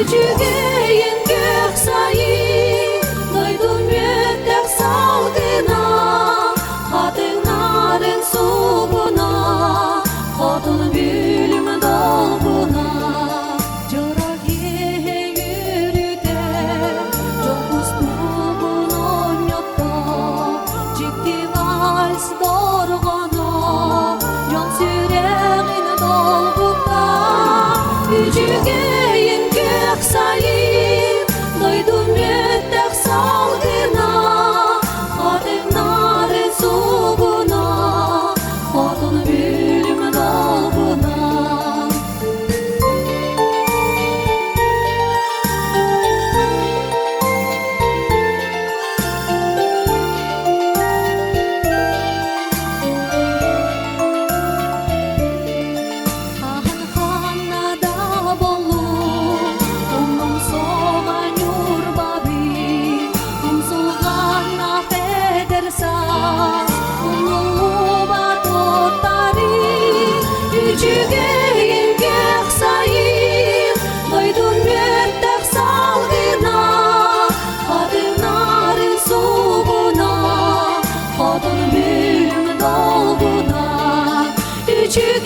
Үчүгейин көк сайын Дойдун мөттөк салгына Хатыңнарын сугуна Хотун бүлүм долгуна Жорок үйрүтө Жокпуз тугун ойнотто Жикти вальс доргоно Жон сүрегин долгуна Үчүгейин көк сайын Дойдун мөттөк салгына Хатыңнарын сугуна Хотун бүлүм долгуна Ханханада болу Умум соған юрбаби Умсулған афедерса Умулуба тоттари Үчүгейин көк сайын Дойдун мөттөк салгына Хатыңнарын сугуна Хотун бүлүм долгуна Үчүгейин